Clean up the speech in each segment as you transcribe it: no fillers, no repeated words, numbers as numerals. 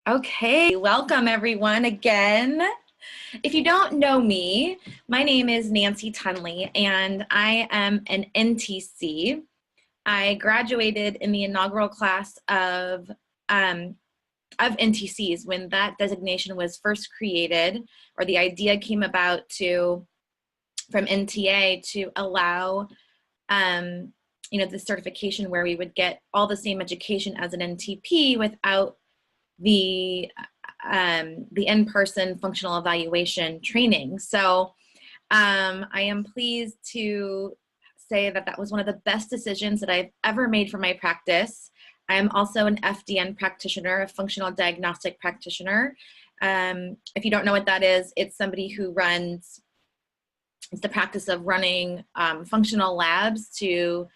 Okay, welcome everyone again. If you don't know me, my name is Nancy Tunley and I am an NTC. I graduated in the inaugural class of NTCs when that designation was first created, or the idea came about from NTA to allow the certification where we would get all the same education as an NTP without the in-person functional evaluation training. So I am pleased to say that that was one of the best decisions that I've ever made for my practice. I am also an FDN practitioner, a functional diagnostic practitioner. If you don't know what that is, it's somebody who runs, it's the practice of running functional labs to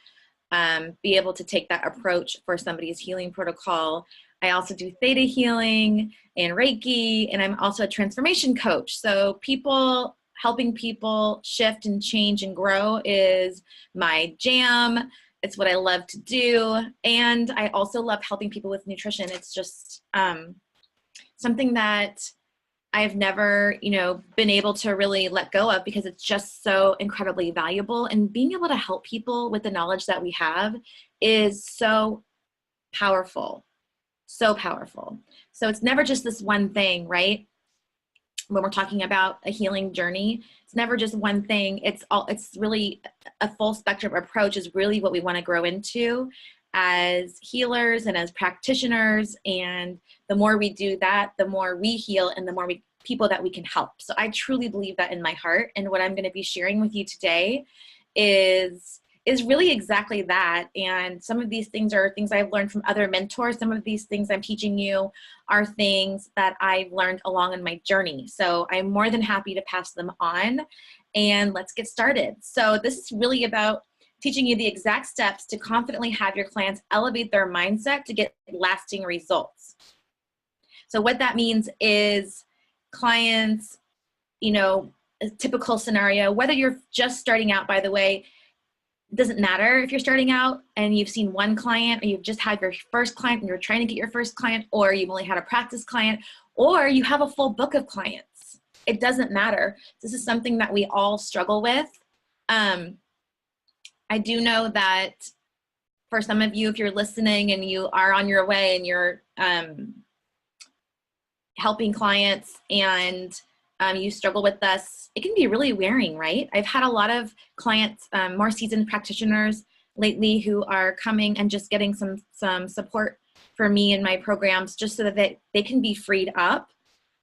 be able to take that approach for somebody's healing protocol. I also do theta healing and Reiki, and I'm also a transformation coach. So helping people shift and change and grow is my jam. It's what I love to do. And I also love helping people with nutrition. It's just something that I've never, been able to really let go of because it's just so incredibly valuable. And being able to help people with the knowledge that we have is so powerful. So powerful. So it's never just this one thing, right? When we're talking about a healing journey, it's never just one thing. It's really a full spectrum approach is really what we want to grow into as healers and as practitioners. And the more we do that, the more we heal and the more people that we can help. So I truly believe that in my heart. And what I'm going to be sharing with you today is really exactly that. And some of these things are things I've learned from other mentors. Some of these things I'm teaching you are things that I've learned along in my journey. So I'm more than happy to pass them on, and let's get started. So this is really about teaching you the exact steps to confidently have your clients elevate their mindset to get lasting results. So what that means is clients, a typical scenario, whether you're just starting out, by the way, it doesn't matter if you're starting out and you've seen one client, or you've just had your first client and you're trying to get your first client, or you've only had a practice client, or you have a full book of clients. It doesn't matter. This is something that we all struggle with. I do know that for some of you, if you're listening and you are on your way and you're helping clients and you struggle with this, it can be really wearing, right? I've had a lot of clients, more seasoned practitioners lately, who are coming and just getting some support for me in my programs, just so that they can be freed up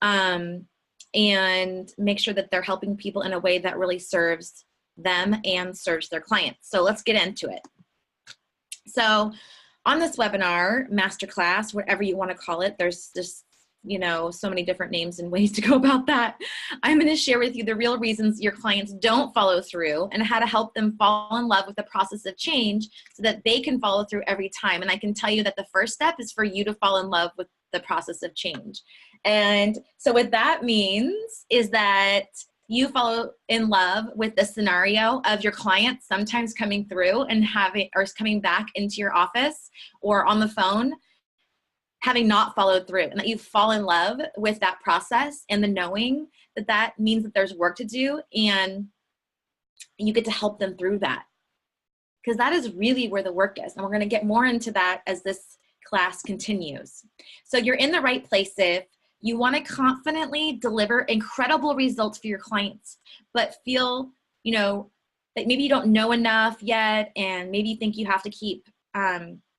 and make sure that they're helping people in a way that really serves them and serves their clients. So let's get into it. So on this webinar, masterclass, whatever you want to call it, there's just so many different names and ways to go about that. I'm going to share with you the real reasons your clients don't follow through and how to help them fall in love with the process of change so that they can follow through every time. And I can tell you that the first step is for you to fall in love with the process of change. And so what that means is that you fall in love with the scenario of your client sometimes coming through and coming back into your office or on the phone, having not followed through, and that you fall in love with that process and the knowing that that means that there's work to do and you get to help them through that. Because that is really where the work is. And we're going to get more into that as this class continues. So you're in the right place if you want to confidently deliver incredible results for your clients, but feel, that maybe you don't know enough yet, and maybe you think you have to keep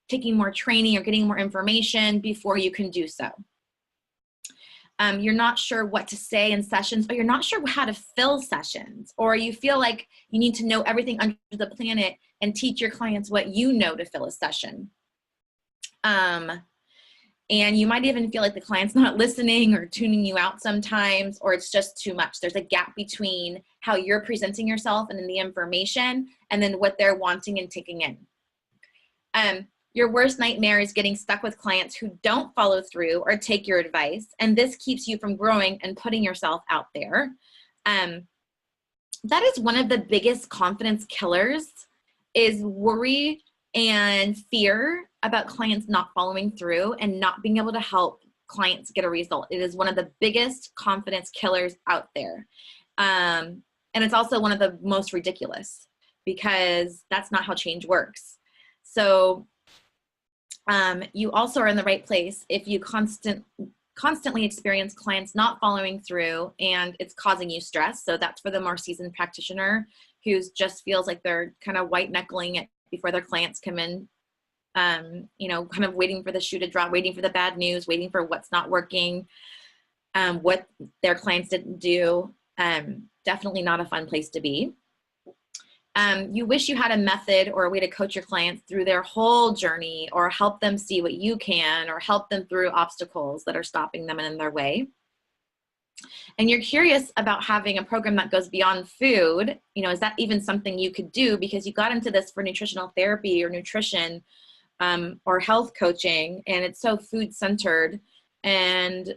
taking more training or getting more information before you can do so. You're not sure what to say in sessions, or you're not sure how to fill sessions, or you feel like you need to know everything under the planet and teach your clients what you know to fill a session. And you might even feel like the client's not listening or tuning you out sometimes, or it's just too much. There's a gap between how you're presenting yourself and then the information and then what they're wanting and taking in. Your worst nightmare is getting stuck with clients who don't follow through or take your advice, and this keeps you from growing and putting yourself out there. That is one of the biggest confidence killers, is worry and fear about clients not following through and not being able to help clients get a result. It is one of the biggest confidence killers out there. And it's also one of the most ridiculous, because that's not how change works. So you also are in the right place if you constantly experience clients not following through and it's causing you stress. So that's for the more seasoned practitioner who just feels like they're kind of white knuckling it before their clients come in, you know, kind of waiting for the shoe to drop, waiting for the bad news, waiting for what's not working, what their clients didn't do. Definitely not a fun place to be. You wish you had a method or a way to coach your clients through their whole journey, or help them see what you can, or help them through obstacles that are stopping them and in their way. And you're curious about having a program that goes beyond food. You know, is that even something you could do? Because you got into this for nutritional therapy or nutrition or health coaching, and it's so food centered. And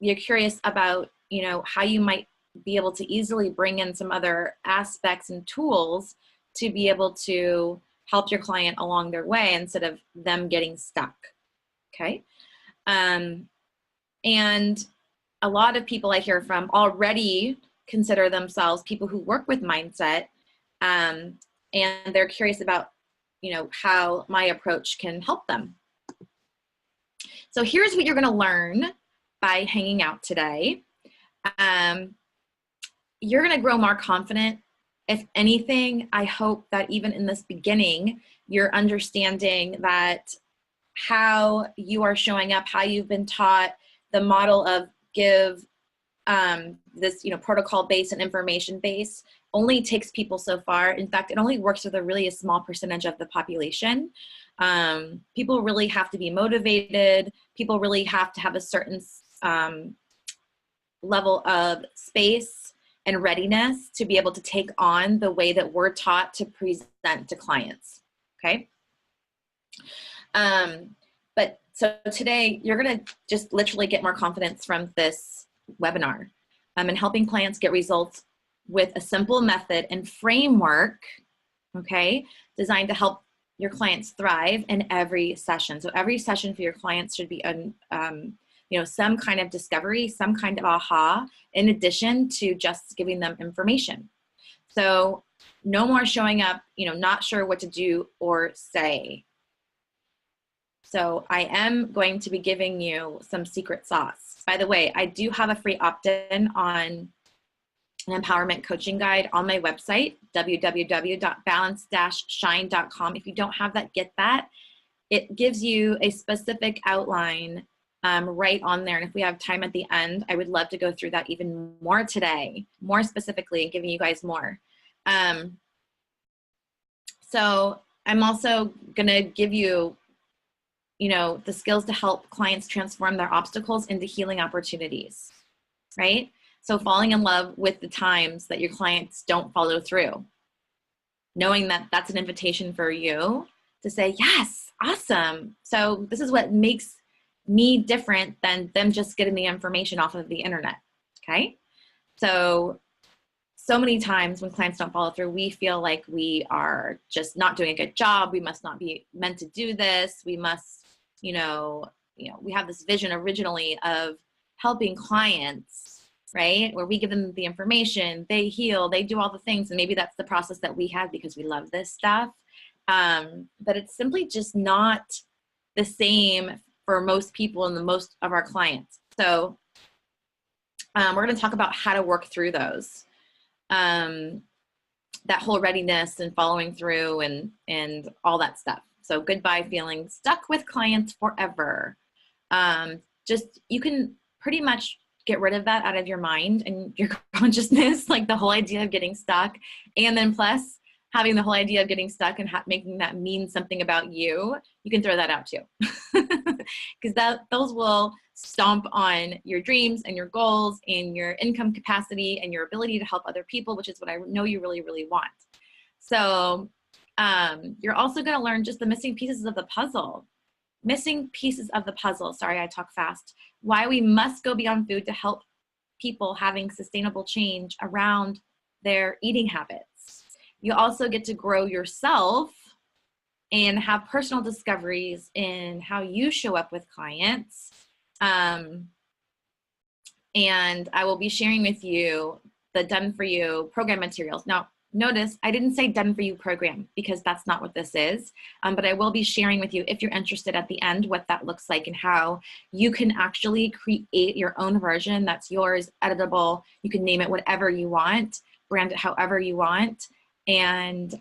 you're curious about, you know, how you might be able to easily bring in some other aspects and tools to be able to help your client along their way instead of them getting stuck. Okay. And a lot of people I hear from already consider themselves people who work with mindset, and they're curious about, you know, how my approach can help them. So here's what you're going to learn by hanging out today. You're going to grow more confident. If anything, I hope that even in this beginning, you're understanding that how you are showing up, how you've been taught, the model of give this, you know, protocol based and information based only takes people so far. In fact, it only works with a small percentage of the population. People really have to be motivated. People really have to have a certain level of space and readiness to be able to take on the way that we're taught to present to clients. Okay. But so today you're going to just literally get more confidence from this webinar, and helping clients get results with a simple method and framework, okay, designed to help your clients thrive in every session. So every session for your clients should be you know, some kind of discovery, some kind of aha, in addition to just giving them information. So no more showing up, you know, not sure what to do or say. So I am going to be giving you some secret sauce. By the way, I do have a free opt-in on an empowerment coaching guide on my website, www.balance-shine.com. If you don't have that, get that. It gives you a specific outline right on there. And if we have time at the end, I would love to go through that even more today, more specifically, and giving you guys more. So I'm also going to give you, you know, the skills to help clients transform their obstacles into healing opportunities, right? So falling in love with the times that your clients don't follow through, knowing that that's an invitation for you to say, yes, awesome. So this is what makes me different than them just getting the information off of the internet, okay? So many times when clients don't follow through, we feel like we are just not doing a good job. We must not be meant to do this. We must, you know, we have this vision originally of helping clients, right? Where we give them the information, they heal, they do all the things. And maybe that's the process that we have because we love this stuff. But it's simply just not the same for most people and the most of our clients. So we're going to talk about how to work through those. That whole readiness and following through and all that stuff. So goodbye feeling stuck with clients forever. Just, you can pretty much get rid of that out of your mind and your consciousness, like the whole idea of getting stuck. And then plus having the whole idea of getting stuck and making that mean something about you, you can throw that out too. Because those will stomp on your dreams and your goals and your income capacity and your ability to help other people, which is what I know you really, really want. So you're also going to learn just the missing pieces of the puzzle. Missing pieces of the puzzle. Sorry, I talk fast. Why we must go beyond food to help people having sustainable change around their eating habits. You also get to grow yourself and have personal discoveries in how you show up with clients. And I will be sharing with you the Done For You program materials. Now, notice I didn't say Done For You program because that's not what this is, but I will be sharing with you, if you're interested at the end, what that looks like and how you can actually create your own version that's yours, editable. You can name it whatever you want, brand it however you want, and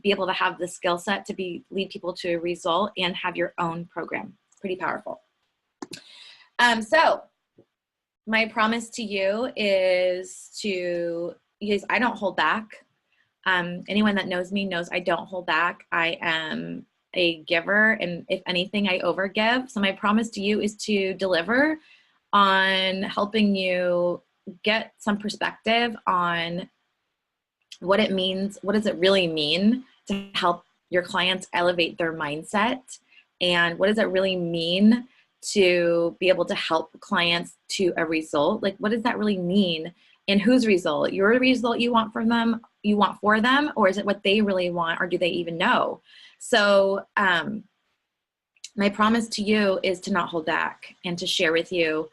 be able to have the skill set to lead people to a result and have your own program. It's pretty powerful. So my promise to you is to, because I don't hold back. Anyone that knows me knows I don't hold back. I am a giver, and if anything, I overgive. So my promise to you is to deliver on helping you get some perspective on what it means, what does it really mean to help your clients elevate their mindset, and what does it really mean to be able to help clients to a result? Like, what does that really mean? And whose result? Your result you want from them, you want for them, or is it what they really want, or do they even know? So my promise to you is to not hold back and to share with you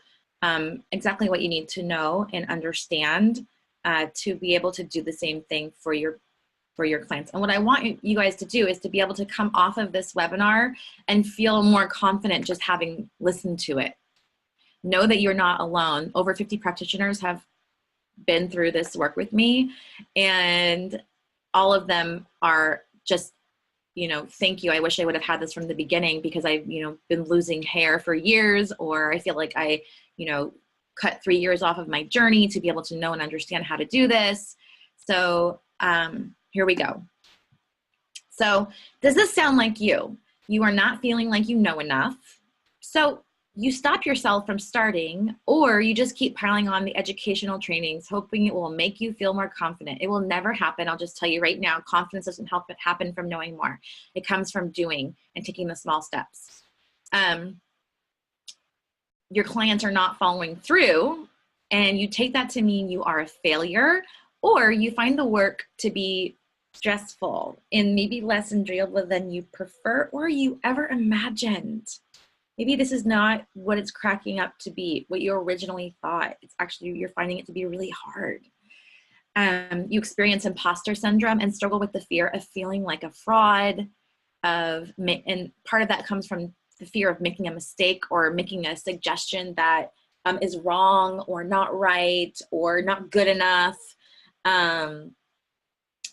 exactly what you need to know and understand to be able to do the same thing for your clients. And what I want you guys to do is to be able to come off of this webinar and feel more confident just having listened to it. Know that you're not alone. Over 50 practitioners have been through this work with me, and all of them are just, you know, thank you. I wish I would have had this from the beginning, because I've, you know, been losing hair for years, or I feel like I, you know, cut 3 years off of my journey to be able to know and understand how to do this. So here we go. So does this sound like you? You are not feeling like you know enough. So you stop yourself from starting, or you just keep piling on the educational trainings, hoping it will make you feel more confident. It will never happen. I'll just tell you right now, confidence doesn't help it happen from knowing more. It comes from doing and taking the small steps. Your clients are not following through, and you take that to mean you are a failure, or you find the work to be stressful and maybe less enjoyable than you prefer or you ever imagined. Maybe this is not what it's cracking up to be, what you originally thought. It's actually, you're finding it to be really hard. You experience imposter syndrome and struggle with the fear of feeling like a fraud, and part of that comes from the fear of making a mistake or making a suggestion that is wrong or not right or not good enough.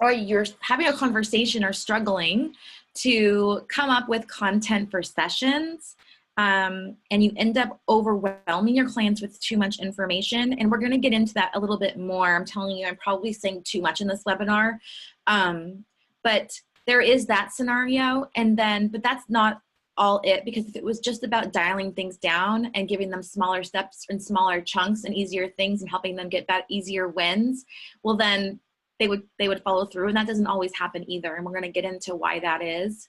Or you're having a conversation or struggling to come up with content for sessions. And you end up overwhelming your clients with too much information. And we're going to get into that a little bit more. I'm telling you, I'm probably saying too much in this webinar. But there is that scenario. But that's not all it, because if it was just about dialing things down and giving them smaller steps and smaller chunks and easier things and helping them get that easier wins, well, then they would follow through. And that doesn't always happen either. And we're going to get into why that is.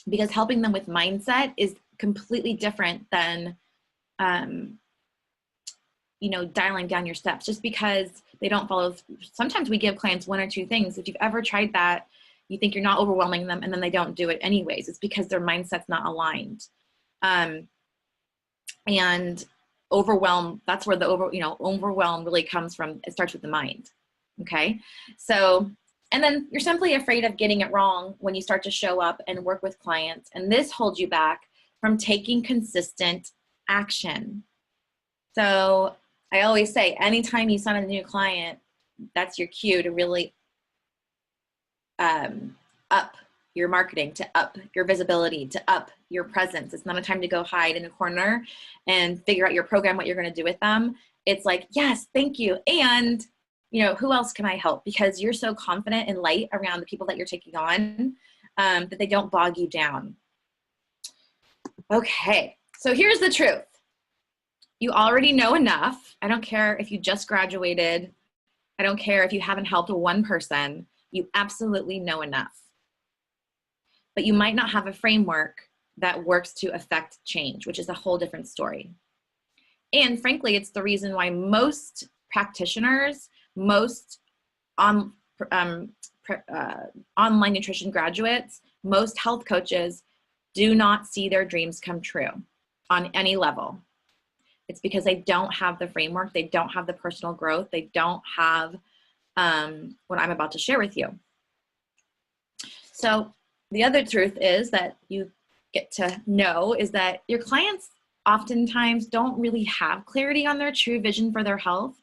Because helping them with mindset is completely different than, you know, dialing down your steps just because they don't follow. Sometimes we give clients one or two things. If you've ever tried that, you think you're not overwhelming them and then they don't do it anyways. It's because their mindset's not aligned. And overwhelm, that's where the overwhelm really comes from. It starts with the mind. Okay. So, and then you're simply afraid of getting it wrong when you start to show up and work with clients. And this holds you back from taking consistent action. So I always say, anytime you sign a new client, that's your cue to really up your marketing, to up your visibility, to up your presence. It's not a time to go hide in a corner and figure out your program, what you're going to do with them. It's like, yes, thank you. And you know, who else can I help? Because you're so confident and light around the people that you're taking on that they don't bog you down. Okay, so here's the truth. You already know enough. I don't care if you just graduated. I don't care if you haven't helped one person. You absolutely know enough. But you might not have a framework that works to affect change, which is a whole different story. And frankly, it's the reason why most practitioners, most online nutrition graduates, most health coaches do not see their dreams come true on any level. It's because they don't have the framework, they don't have the personal growth, they don't have what I'm about to share with you. So the other truth is that you get to know is that your clients oftentimes don't really have clarity on their true vision for their health,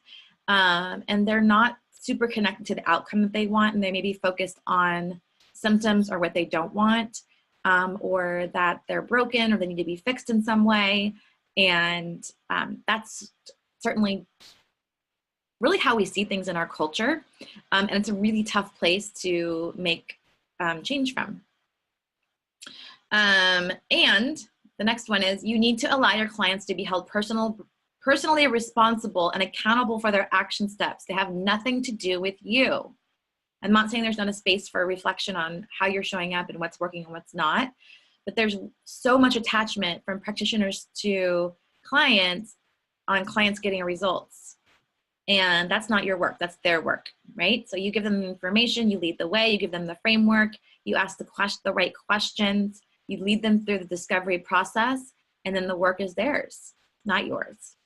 and they're not super connected to the outcome that they want, and they may be focused on symptoms or what they don't want, or that they're broken or they need to be fixed in some way. And that's certainly really how we see things in our culture, and it's a really tough place to make change from. And the next one is you need to allow your clients to be held personally responsible and accountable for their action steps. They have nothing to do with you. I'm not saying there's not a space for reflection on how you're showing up and what's working and what's not, but there's so much attachment from practitioners to clients on clients getting results. And that's not your work, that's their work, right? So you give them the information, you lead the way, you give them the framework, you ask the right questions, you lead them through the discovery process, and then the work is theirs, not yours.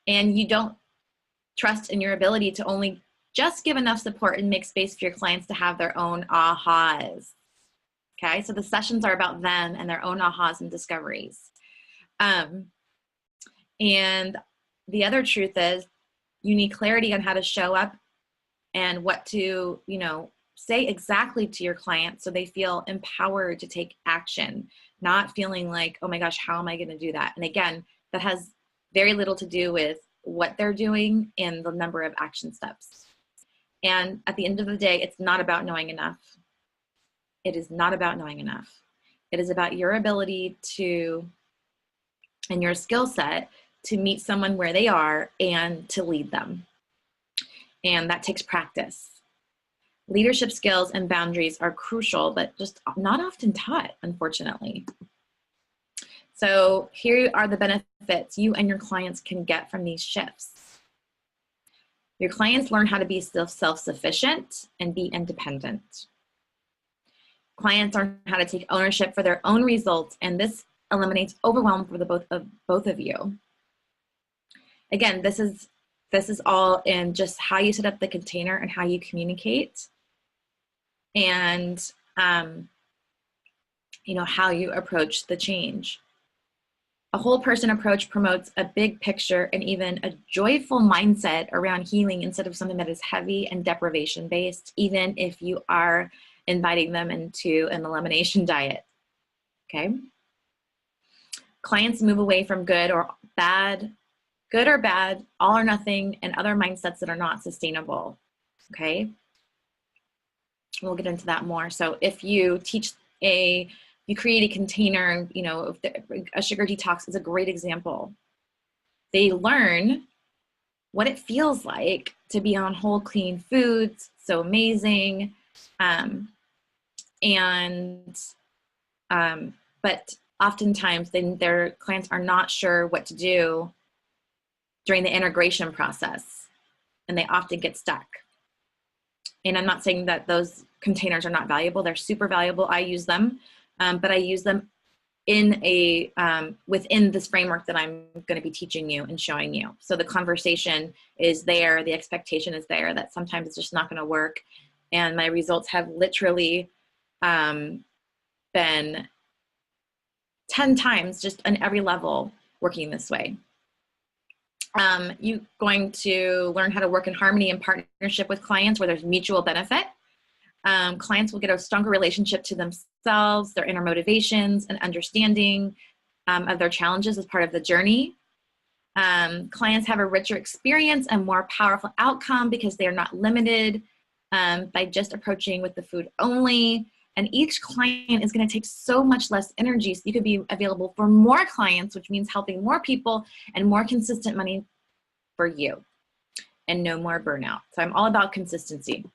And you don't trust in your ability to only just give enough support and make space for your clients to have their own ahas. Okay, so the sessions are about them and their own ahas and discoveries. And the other truth is you need clarity on how to show up and what to, say exactly to your client so they feel empowered to take action, not feeling like, oh my gosh, how am I going to do that? And again, that has very little to do with what they're doing and the number of action steps. And at the end of the day, it's not about knowing enough. It is not about knowing enough. It is about your ability to, and your skill set to meet someone where they are and to lead them. And that takes practice. Leadership skills and boundaries are crucial, but just not often taught, unfortunately. So here are the benefits you and your clients can get from these shifts. Your clients learn how to be self-sufficient and be independent. Clients learn how to take ownership for their own results, and this eliminates overwhelm for the both of you. Again, this is all in just how you set up the container and how you communicate, and how you approach the change. A whole person approach promotes a big picture and even a joyful mindset around healing instead of something that is heavy and deprivation based, even if you are inviting them into an elimination diet. Okay. Clients move away from good or bad, all or nothing, and other mindsets that are not sustainable. Okay. We'll get into that more. So if you you create a container, a sugar detox is a great example. They learn what it feels like to be on whole, clean foods, so amazing. But oftentimes their clients are not sure what to do during the integration process, and they often get stuck. And I'm not saying that those containers are not valuable. They're super valuable. I use them, but I use them in within this framework that I'm going to be teaching you and showing you. So the conversation is there, the expectation is there that sometimes it's just not going to work. And my results have literally been 10 times just on every level working this way. You're going to learn how to work in harmony and partnership with clients where there's mutual benefit. Clients will get a stronger relationship to themselves, their inner motivations, and understanding of their challenges as part of the journey. Clients have a richer experience and more powerful outcome because they are not limited by just approaching with the food only. And each client is going to take so much less energy, so you could be available for more clients, which means helping more people and more consistent money for you and no more burnout. So I'm all about consistency.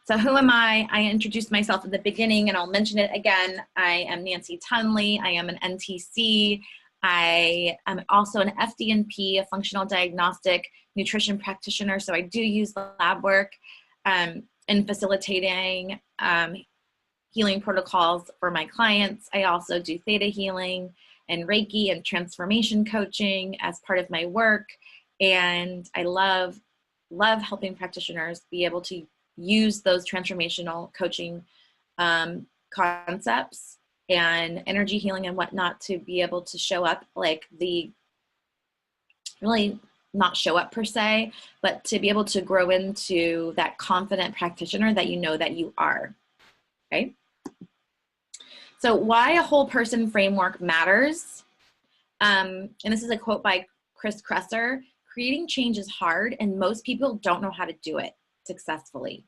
So who am I? I introduced myself at the beginning and I'll mention it again. I am Nancy Tunley. I am an NTC. I am also an FDNP, a functional diagnostic nutrition practitioner. So I do use the lab work. in facilitating healing protocols for my clients. I also do theta healing and Reiki and transformation coaching as part of my work. And I love helping practitioners be able to use those transformational coaching concepts and energy healing and whatnot to be able to show up, like really not show up per se, but to be able to grow into that confident practitioner that you know that you are, okay? So why a whole person framework matters. And this is a quote by Chris Kresser: creating change is hard and most people don't know how to do it successfully.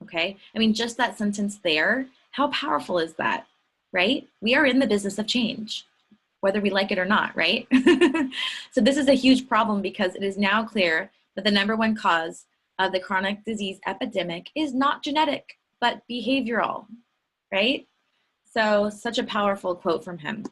Okay, I mean, just that sentence there, how powerful is that, right? We are in the business of change, whether we like it or not, right? So this is a huge problem because it is now clear that the #1 cause of the chronic disease epidemic is not genetic, but behavioral, right? So such a powerful quote from him.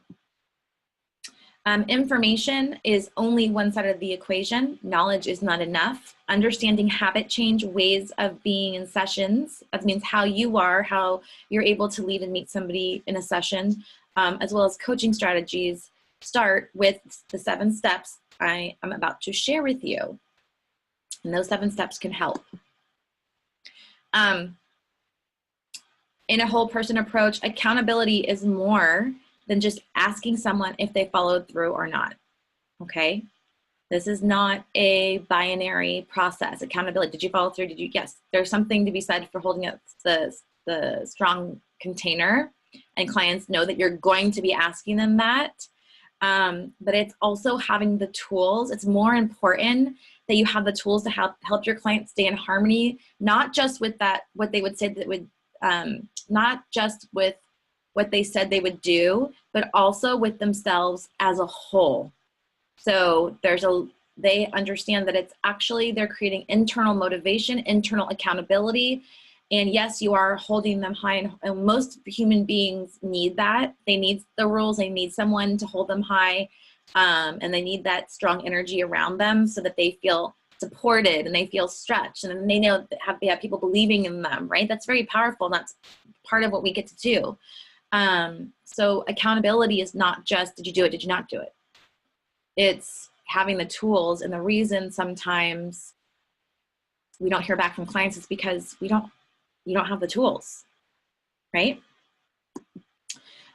Information is only one side of the equation. Knowledge is not enough. Understanding habit change, ways of being in sessions, that means how you are, how you're able to lead and meet somebody in a session, as well as coaching strategies, start with the 7 steps I am about to share with you. And those 7 steps can help. In a whole person approach, accountability is more than just asking someone if they followed through or not, okay? This is not a binary process. Accountability, did you follow through? Did you? Yes, there's something to be said for holding up the strong container, and clients know that you're going to be asking them that. But it's also having the tools. It's more important that you have the tools to help your clients stay in harmony, not just with that, what they would say that would, not just with what they said they would do, but also with themselves as a whole. So they understand that it's actually, they're creating internal motivation, internal accountability. And yes, you are holding them high, and most human beings need that. They need the rules, they need someone to hold them high, and they need that strong energy around them so that they feel supported and they feel stretched, and they know that they have people believing in them, right? That's very powerful, and that's part of what we get to do. So accountability is not just, did you do it, did you not do it? It's having the tools, and the reason sometimes we don't hear back from clients is because you don't have the tools, right?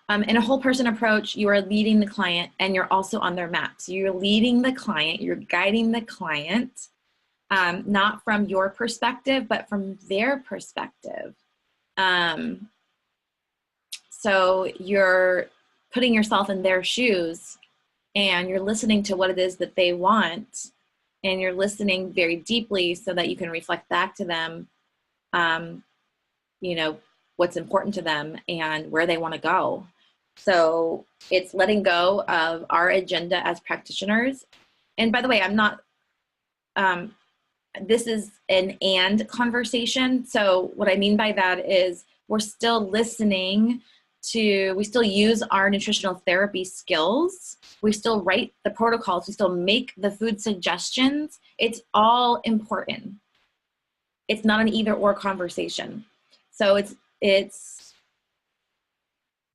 In a whole person approach, you are leading the client and you're also on their map. So you're leading the client, you're guiding the client, not from your perspective, but from their perspective. So you're putting yourself in their shoes and you're listening to what it is that they want, and you're listening very deeply so that you can reflect back to them, you know, what's important to them and where they want to go. So it's letting go of our agenda as practitioners. And by the way, I'm not, this is an and conversation. So what I mean by that is we're still listening to, we still use our nutritional therapy skills. We still write the protocols. We still make the food suggestions. It's all important. It's not an either or conversation. So it's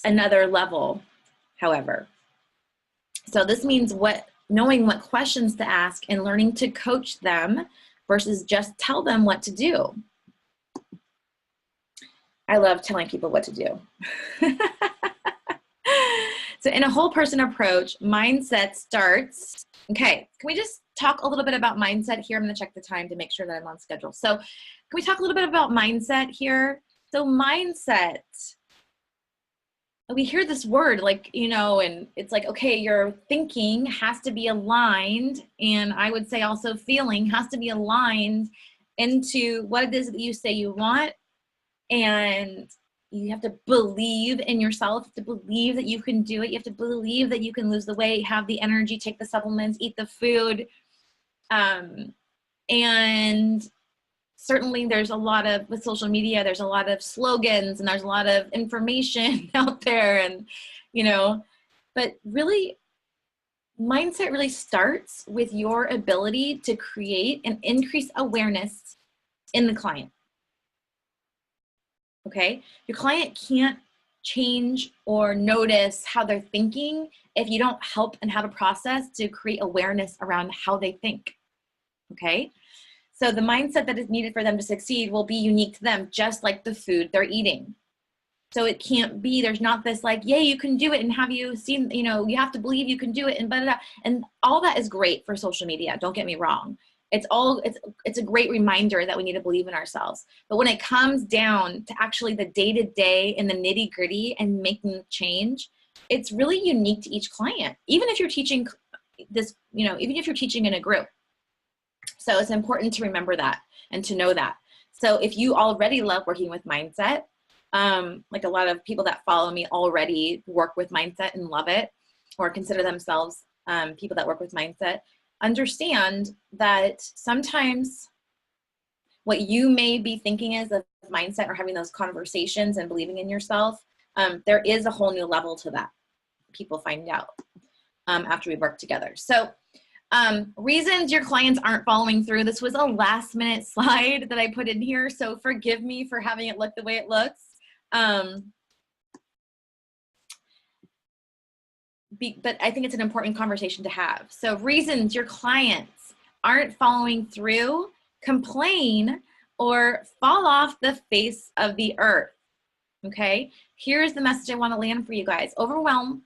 another level, however. So this means knowing what questions to ask and learning to coach them versus just tell them what to do. I love telling people what to do. So in a whole person approach, mindset starts. Okay, can we just talk a little bit about mindset here? I'm going to check the time to make sure that I'm on schedule. So can we talk a little bit about mindset here? So mindset, we hear this word like, you know, and it's like, okay, your thinking has to be aligned. And I would say also feeling has to be aligned into what it is that you say you want. And you have to believe in yourself, you have to believe that you can do it. You have to believe that you can lose the weight, have the energy, take the supplements, eat the food. And certainly there's a lot of, with social media, there's a lot of slogans and there's a lot of information out there, and, you know, but really mindset really starts with your ability to create and increase awareness in the client. okay? Your client can't change or notice how they're thinking if you don't help and have a process to create awareness around how they think, okay? So the mindset that is needed for them to succeed will be unique to them, just like the food they're eating. So it can't be, there's not this like, yay, you can do it, and have you seen, you know, you have to believe you can do it, and blah, blah, blah. And all that is great for social media, don't get me wrong. It's a great reminder that we need to believe in ourselves. But when it comes down to actually the day-to-day and the nitty-gritty and making change, it's really unique to each client, even if you're teaching this, you know, even if you're teaching in a group. So it's important to remember that and to know that. So if you already love working with mindset, like a lot of people that follow me already work with mindset and love it, or consider themselves people that work with mindset, understand that sometimes what you may be thinking is of mindset or having those conversations and believing in yourself, there is a whole new level to that. People find out after we work together. So reasons your clients aren't following through. This was a last minute slide that I put in here, so forgive me for having it look the way it looks. But I think it's an important conversation to have. So reasons your clients aren't following through, complain, or fall off the face of the earth, okay? Here's the message I want to land for you guys. Overwhelm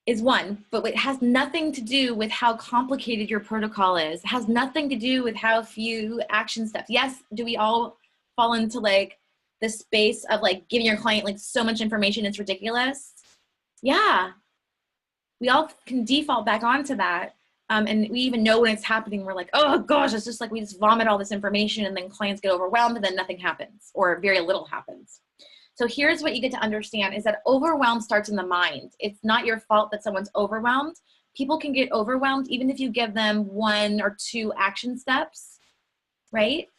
is one, but it has nothing to do with how complicated your protocol is. It has nothing to do with how few action steps. Yes, do we all fall into like the space of like giving your client like so much information it's ridiculous? Yeah, we all can default back onto that. And we even know when it's happening, we're like, oh gosh, it's just like we just vomit all this information, and then clients get overwhelmed and then nothing happens, or very little happens. So here's what you get to understand is that overwhelm starts in the mind. It's not your fault that someone's overwhelmed. People can get overwhelmed even if you give them 1 or 2 action steps, right?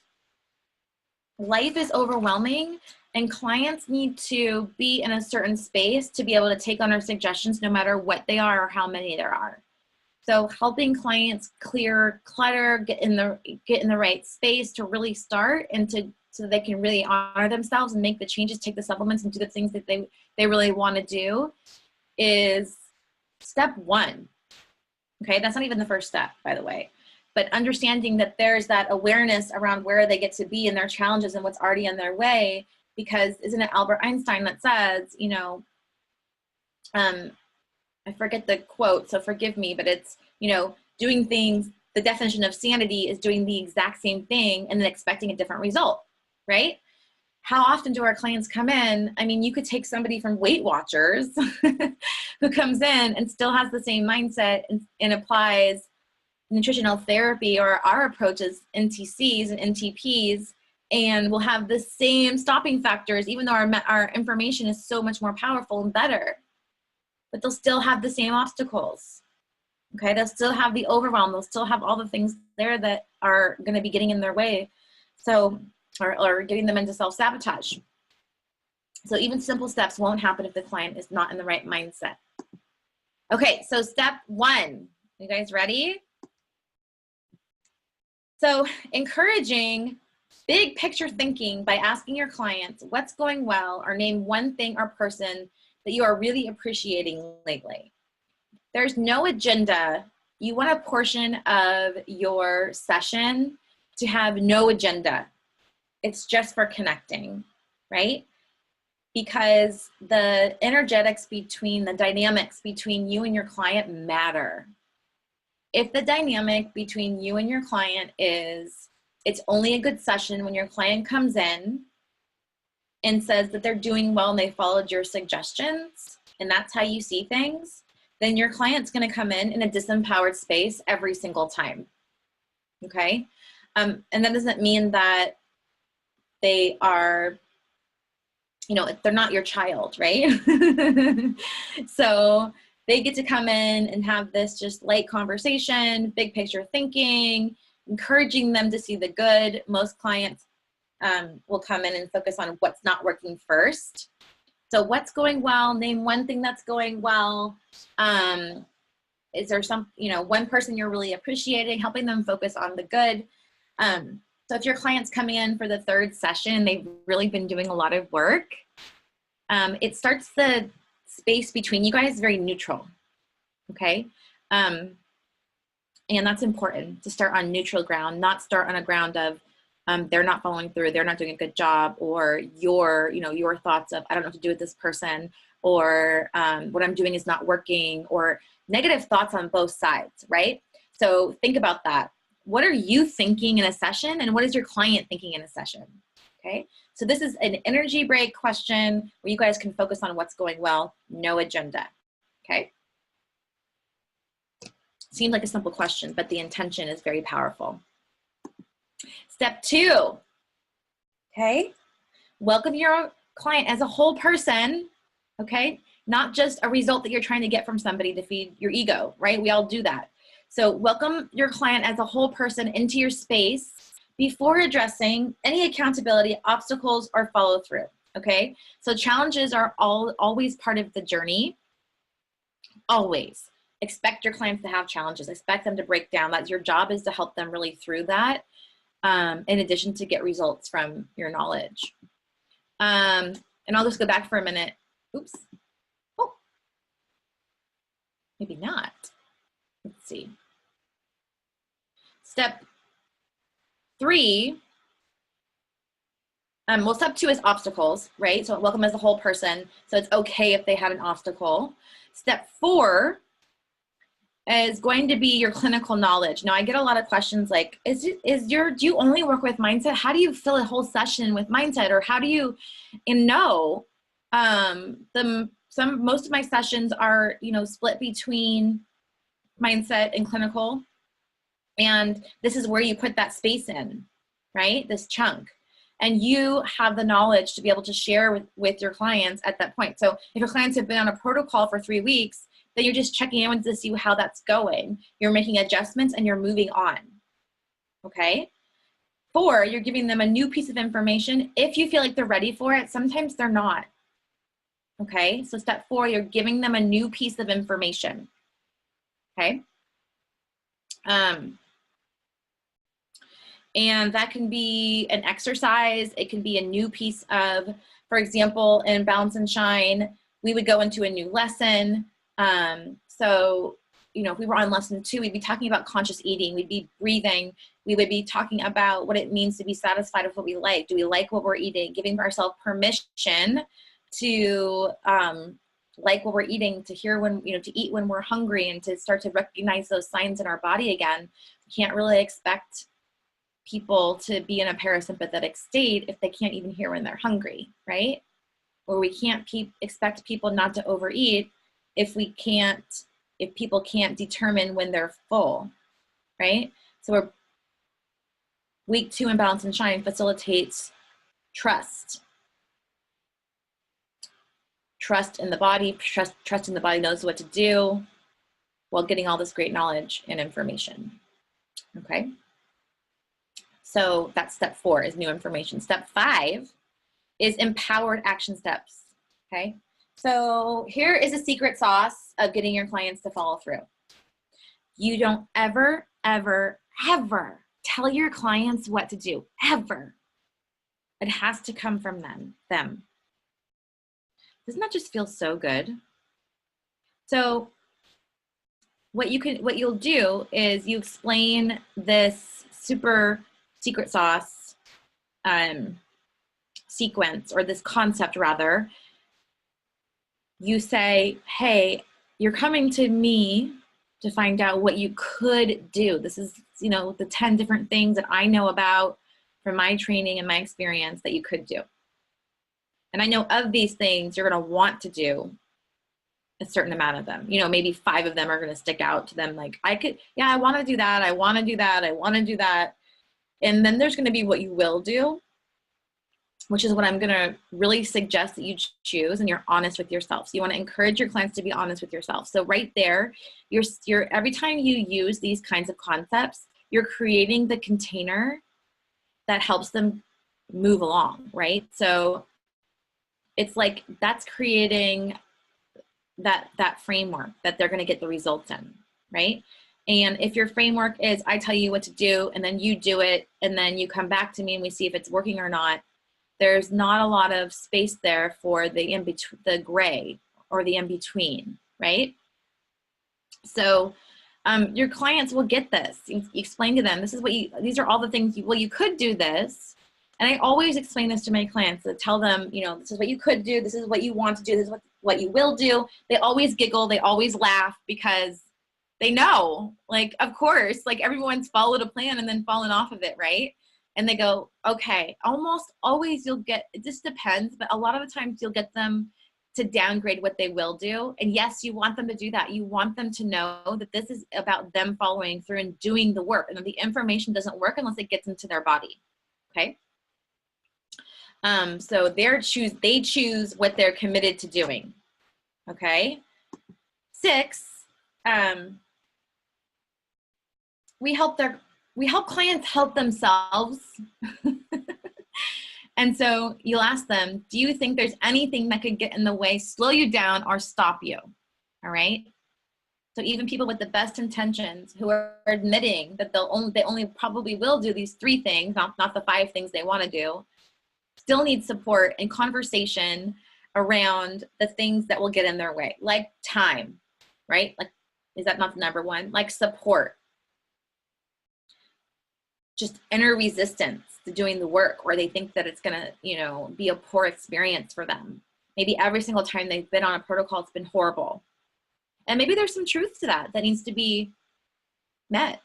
Life is overwhelming, and clients need to be in a certain space to be able to take on our suggestions no matter what they are or how many there are. So helping clients clear clutter, get in the right space to really start, and so they can really honor themselves and make the changes, take the supplements, and do the things that they really want to do, is step 1. Okay, that's not even the first step, by the way. But understanding that there's that awareness around where they get to be and their challenges and what's already in their way, because isn't it Albert Einstein that says, you know, I forget the quote, so forgive me, but it's, you know, doing things, the definition of sanity is doing the exact same thing and then expecting a different result, right? How often do our clients come in? I mean, you could take somebody from Weight Watchers who comes in and still has the same mindset and applies nutritional therapy or our approaches, NTCs and NTPs, and we'll have the same stopping factors, even though our information is so much more powerful and better. But they'll still have the same obstacles, okay? They'll still have the overwhelm. They'll still have all the things there that are going to be getting in their way, so or getting them into self-sabotage. So even simple steps won't happen if the client is not in the right mindset. Okay, so step 1. You guys ready? So encouraging big picture thinking by asking your clients what's going well, or name one thing or person that you are really appreciating lately. There's no agenda. You want a portion of your session to have no agenda. It's just for connecting, right? Because the energetics between, the dynamics between you and your client matter. If the dynamic between you and your client is, it's only a good session when your client comes in and says that they're doing well and they followed your suggestions, and that's how you see things, then your client's going to come in a disempowered space every single time, okay? And that doesn't mean that they are, you know, they're not your child, right? So they get to come in and have this just light conversation, big picture thinking, encouraging them to see the good. Most clients will come in and focus on what's not working first. So what's going well? Name one thing that's going well. Is there some, you know, one person you're really appreciating, helping them focus on the good. So if your client's coming in for the third session, they've really been doing a lot of work, it starts the space between you guys very neutral, okay? And that's important, to start on neutral ground, not start on a ground of they're not following through, they're not doing a good job, or your thoughts of, I don't know what to do with this person, or what I'm doing is not working, or negative thoughts on both sides, right? So think about that. What are you thinking in a session, and what is your client thinking in a session? Okay, so this is an energy break question where you guys can focus on what's going well, no agenda. Okay, seems like a simple question, but the intention is very powerful. Step 2, okay, welcome your client as a whole person, okay, not just a result that you're trying to get from somebody to feed your ego, right? We all do that. So welcome your client as a whole person into your space before addressing any accountability, obstacles, or follow through, okay? So challenges are always part of the journey, always. Expect your clients to have challenges, expect them to break down. That's your job, is to help them really through that, in addition to get results from your knowledge. And I'll just go back for a minute. Oops. Oh, maybe not. Let's see. Step 3, well, step 2 is obstacles, right? So welcome as a whole person. So it's okay if they had an obstacle. Step 4 is going to be your clinical knowledge. Now I get a lot of questions like, do you only work with mindset? How do you fill a whole session with mindset? Or how do you, most of my sessions are, split between mindset and clinical. And this is where you put that space in, right? This chunk. And you have the knowledge to be able to share with your clients at that point. So if your clients have been on a protocol for 3 weeks, then you're just checking in to see how that's going. You're making adjustments and you're moving on, okay? 4, you're giving them a new piece of information. If you feel like they're ready for it, sometimes they're not, okay? So step 4, you're giving them a new piece of information, okay? And that can be an exercise. It can be a new piece of, for example, in Balance and Shine, we would go into a new lesson. So, if we were on lesson 2, we'd be talking about conscious eating. We'd be breathing. We would be talking about what it means to be satisfied with what we like. Do we like what we're eating? Giving ourselves permission to like what we're eating, to hear when, to eat when we're hungry, and to start to recognize those signs in our body again. We can't really expect people to be in a parasympathetic state if they can't even hear when they're hungry, right? Or we can't expect people not to overeat if people can't determine when they're full, right? So week 2 in Balance and Shine facilitates trust. Trust in the body, trust in the body knows what to do while getting all this great knowledge and information, okay? So that's step 4, is new information. Step 5 is empowered action steps, okay? So here is a secret sauce of getting your clients to follow through. You don't ever, ever, ever tell your clients what to do, ever. It has to come from them. Doesn't that just feel so good? So what you'll do is you explain this super secret sauce sequence, or this concept rather. You say, hey, you're coming to me to find out what you could do. This is, the 10 different things that I know about from my training and my experience that you could do. And I know of these things, you're going to want to do a certain amount of them. Maybe 5 of them are going to stick out to them. Like, I want to do that. I want to do that. I want to do that. And then there's going to be what you will do, which is what I'm going to really suggest that you choose, and you're honest with yourself. So you want to encourage your clients to be honest with yourself. So right there, you're every time you use these kinds of concepts, you're creating the container that helps them move along, right? So it's like that's creating that framework that they're going to get the results in, right? And if your framework is, I tell you what to do and then you do it and then you come back to me and we see if it's working or not, there's not a lot of space there for the in-between, the gray or the in-between, right? So your clients will get this. You explain to them, this is what you, these are all the things, well, you could do this. And I always explain this to my clients, to tell them, you know, this is what you could do, this is what you want to do, this is what you will do. They always giggle, they always laugh because they know, like, of course, like everyone's followed a plan and then fallen off of it, right? And they go, okay, almost always you'll get, it just depends, but a lot of the times you'll get them to downgrade what they will do. And yes, you want them to do that. You want them to know that this is about them following through and doing the work, and that the information doesn't work unless it gets into their body, okay? So they choose what they're committed to doing, okay? 6, we help clients help themselves. And so you'll ask them, do you think there's anything that could get in the way, slow you down, or stop you? All right. So even people with the best intentions who are admitting that they only probably will do these 3 things, not the 5 things they want to do, still need support and conversation around the things that will get in their way, like time, right? Like, is that not the number one? Like support, just inner resistance to doing the work, or they think that it's gonna, you know, be a poor experience for them. Maybe every single time they've been on a protocol, it's been horrible. And maybe there's some truth to that needs to be met,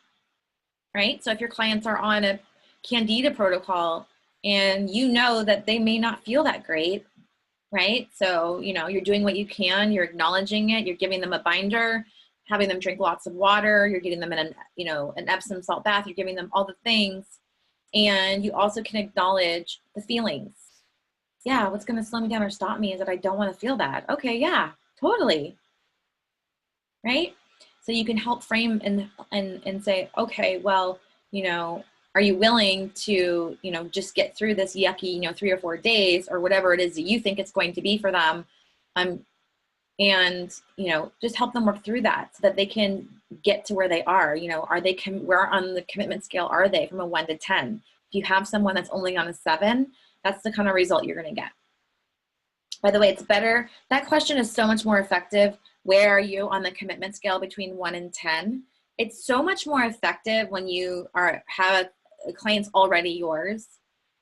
right? So if your clients are on a Candida protocol and you know that they may not feel that great, right? So, you know, you're doing what you can, you're acknowledging it, you're giving them a binder, having them drink lots of water, you're getting them in an, you know, an Epsom salt bath, you're giving them all the things. And you also can acknowledge the feelings. Yeah, what's gonna slow me down or stop me is that I don't wanna feel that. Okay, yeah, totally, right? So you can help frame and say, okay, well, you know, are you willing to, you know, just get through this yucky, you know, 3 or 4 days or whatever it is that you think it's going to be for them, and, you know, just help them work through that so that they can get to where they are. You know, are they, where on the commitment scale are they from a 1 to 10? If you have someone that's only on a 7, that's the kind of result you're going to get. By the way, it's better, that question is so much more effective. Where are you on the commitment scale between 1 and 10? It's so much more effective when you have a client's already yours.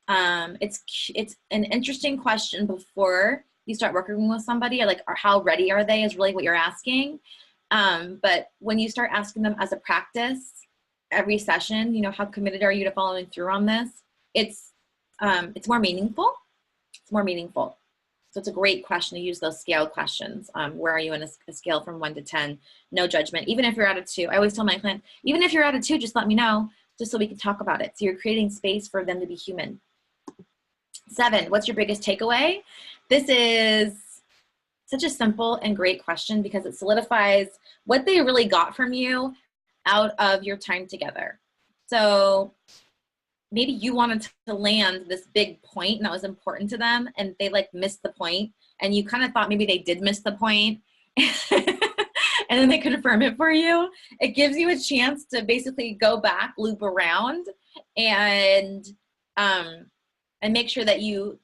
It's an interesting question before you start working with somebody, like, or how ready are they is really what you're asking. But when you start asking them as a practice every session, you know, how committed are you to following through on this? It's more meaningful. It's more meaningful. So it's a great question to use those scale questions. Where are you in a scale from 1 to 10? No judgment. Even if you're at a 2, I always tell my client, even if you're at a 2, just let me know, just so we can talk about it. So you're creating space for them to be human. 7, what's your biggest takeaway? This is such a simple and great question because it solidifies what they really got from you out of your time together. So maybe you wanted to land this big point and that was important to them, and they like missed the point, and you kind of thought maybe they did miss the point and then they confirm it for you. It gives you a chance to basically go back, loop around, and make sure that you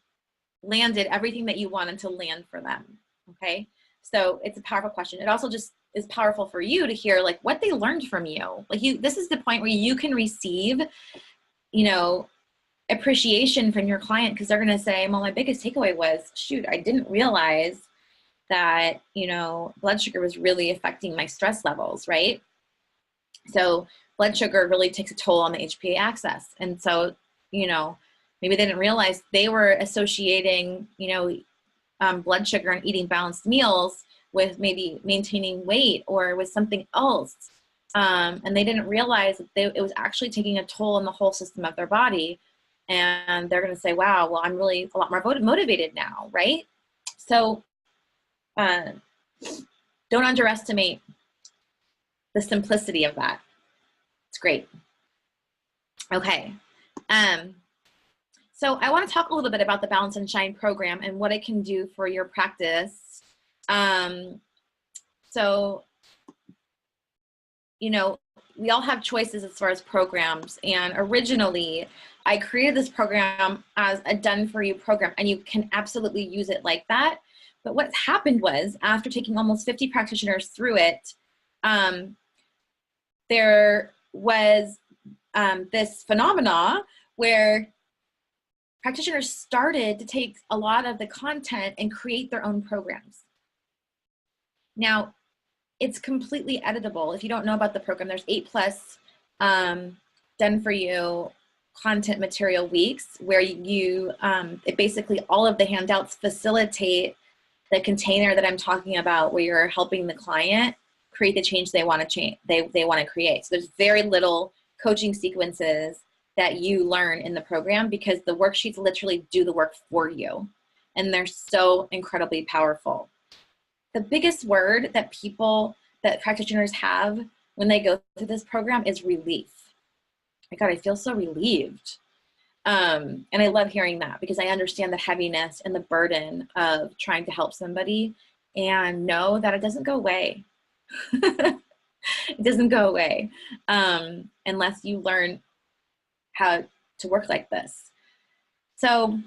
landed everything that you wanted to land for them, okay? So it's a powerful question. It also just is powerful for you to hear like what they learned from you. Like this is the point where you can receive, you know, appreciation from your client, because they're gonna say, well, my biggest takeaway was, shoot, I didn't realize that, you know, blood sugar was really affecting my stress levels, right? So blood sugar really takes a toll on the HPA axis. And so, you know, maybe they didn't realize they were associating, you know, blood sugar and eating balanced meals with maybe maintaining weight or with something else. And they didn't realize that it was actually taking a toll on the whole system of their body. And they're going to say, wow, well, I'm really a lot more motivated now, right? So don't underestimate the simplicity of that. It's great. Okay. So I want to talk a little bit about the Balance and Shine program and what it can do for your practice. So, you know, we all have choices as far as programs. And originally, I created this program as a done-for-you program, and you can absolutely use it like that. But what happened was, after taking almost 50 practitioners through it, there was this phenomena where practitioners started to take a lot of the content and create their own programs. Now, it's completely editable. If you don't know about the program, there's 8+ done for you content material weeks where you, it basically all of the handouts facilitate the container that I'm talking about, where you're helping the client create the change they want to change, they want to create. So there's very little coaching sequences that you learn in the program, because the worksheets literally do the work for you, and they're so incredibly powerful. The biggest word that practitioners have when they go through this program is relief. My God, I feel so relieved. And I love hearing that, because I understand the heaviness and the burden of trying to help somebody, and know that it doesn't go away. It doesn't go away unless you learn how to work like this. So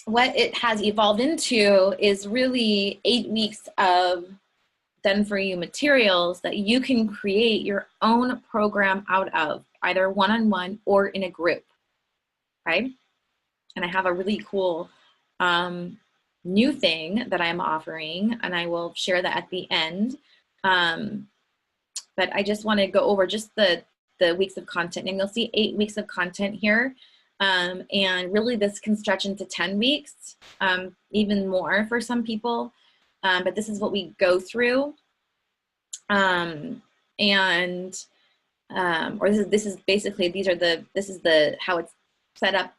what it has evolved into is really 8 weeks of done for you materials that you can create your own program out of, either one-on-one or in a group, right? And I have a really cool new thing that I'm offering, and I will share that at the end. But I just want to go over just the weeks of content, and you'll see 8 weeks of content here. And really this can stretch into 10 weeks, even more for some people. But this is what we go through. Or this is basically, this is how it's set up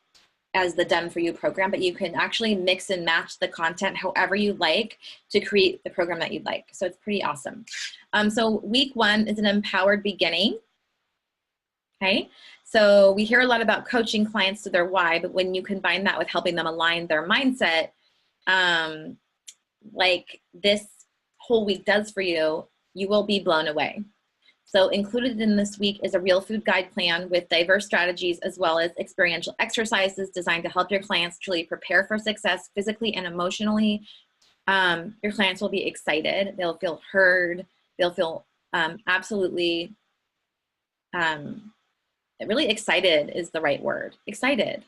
as the done for you program, but you can actually mix and match the content however you like to create the program that you'd like. So it's pretty awesome. So week 1 is an empowered beginning. Okay, so we hear a lot about coaching clients to their why, but when you combine that with helping them align their mindset, like this whole week does for you, you will be blown away. So included in this week is a real food guide plan with diverse strategies, as well as experiential exercises designed to help your clients truly prepare for success physically and emotionally. Your clients will be excited. They'll feel heard. They'll feel absolutely, really excited is the right word, excited.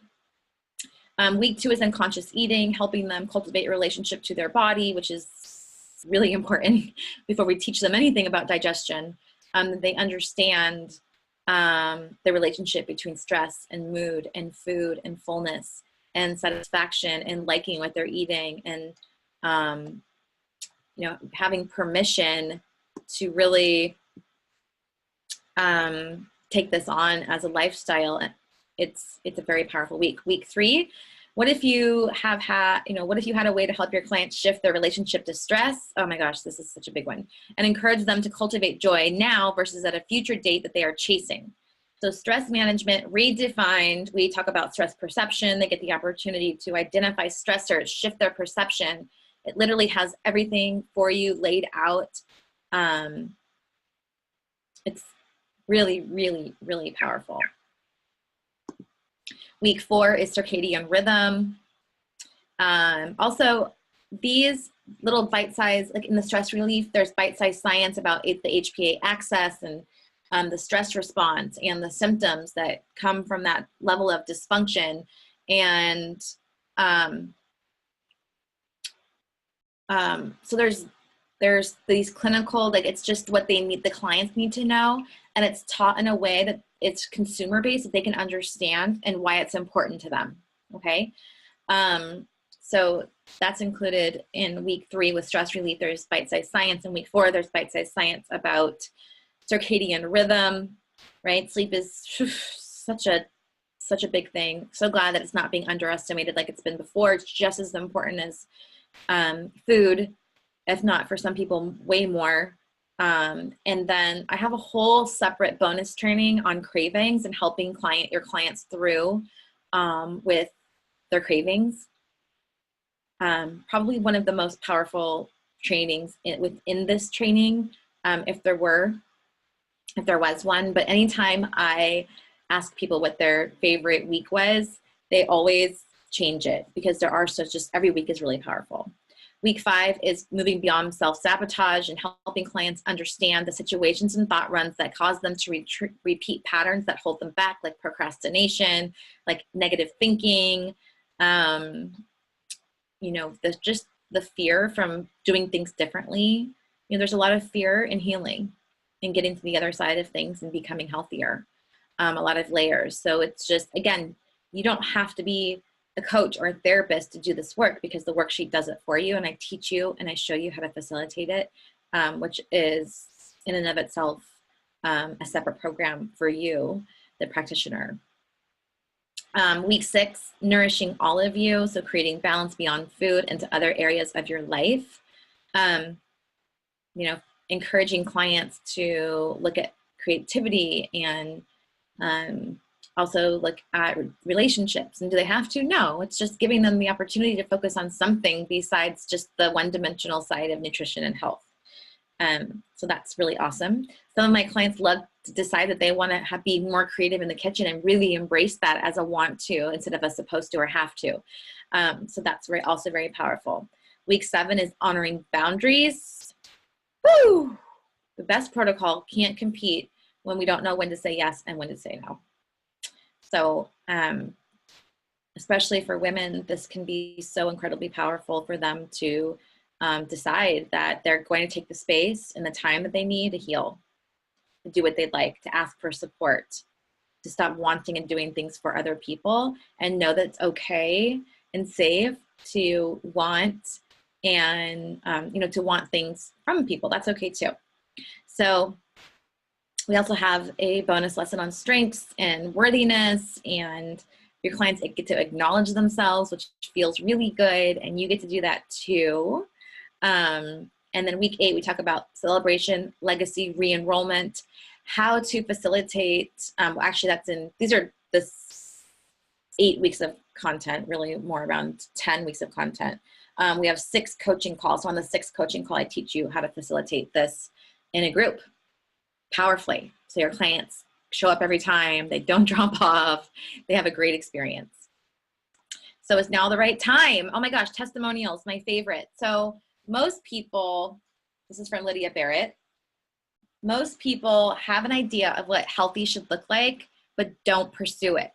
Week 2 is unconscious eating, helping them cultivate a relationship to their body, which is really important before we teach them anything about digestion. They understand the relationship between stress and mood and food and fullness and satisfaction and liking what they're eating, and you know, having permission to really take this on as a lifestyle. It's a very powerful week. Week 3, what if you have had, what if you had a way to help your clients shift their relationship to stress? Oh my gosh, this is such a big one. And encourage them to cultivate joy now versus at a future date that they are chasing. So stress management redefined. We talk about stress perception. They get the opportunity to identify stressors, shift their perception. It literally has everything for you laid out. It's really, really, really powerful. Week 4 is circadian rhythm. Also, these little bite-sized, like in the stress relief, there's bite-sized science about the HPA axis and the stress response and the symptoms that come from that level of dysfunction. And so there's these clinical, like it's just what they need, the clients need to know, and it's taught in a way that it's consumer based, that they can understand and why it's important to them. Okay. So that's included in week 3 with stress relief. There's bite-sized science. In week 4, there's bite-sized science about circadian rhythm, right? Sleep is such a big thing. So glad that it's not being underestimated like it's been before. It's just as important as food, if not for some people way more. And then I have a whole separate bonus training on cravings and helping your clients through with their cravings. Probably one of the most powerful trainings within this training, if there were. if there was one, but anytime I ask people what their favorite week was, they always change it because there are such, just every week is really powerful. Week 5 is moving beyond self-sabotage and helping clients understand the situations and thought runs that cause them to repeat patterns that hold them back, like procrastination, like negative thinking, you know, just the fear from doing things differently. You know, there's a lot of fear in healing and getting to the other side of things and becoming healthier, a lot of layers. So it's just, again, you don't have to be a coach or a therapist to do this work because the worksheet does it for you. And I teach you and I show you how to facilitate it, which is in and of itself a separate program for you, the practitioner. Week 6, nourishing all of you. So creating balance beyond food into other areas of your life. You know, encouraging clients to look at creativity and also look at relationships. And do they have to? No, it's just giving them the opportunity to focus on something besides just the one-dimensional side of nutrition and health. So that's really awesome. Some of my clients love to decide that they want to be more creative in the kitchen and really embrace that as a want to instead of a supposed to or have to. So that's also very powerful. Week 7 is honoring boundaries. Woo! The best protocol can't compete when we don't know when to say yes and when to say no. So especially for women, this can be so incredibly powerful for them to decide that they're going to take the space and the time that they need to heal, to do what they'd like, to ask for support, to stop wanting and doing things for other people, and know that it's okay and safe to want and, you know, to want things from people. That's okay too. So we also have a bonus lesson on strengths and worthiness, and your clients get to acknowledge themselves, which feels really good, and you get to do that too. And then week 8, we talk about celebration, legacy, re-enrollment, how to facilitate, actually these are the 8 weeks of content, really more around 10 weeks of content. We have 6 coaching calls. So on the 6th coaching call, I teach you how to facilitate this in a group powerfully. So your clients show up every time, they don't drop off, they have a great experience. So is now the right time? Oh my gosh, testimonials, my favorite. So most people, this is from Lydia Barrett, most people have an idea of what healthy should look like, but don't pursue it.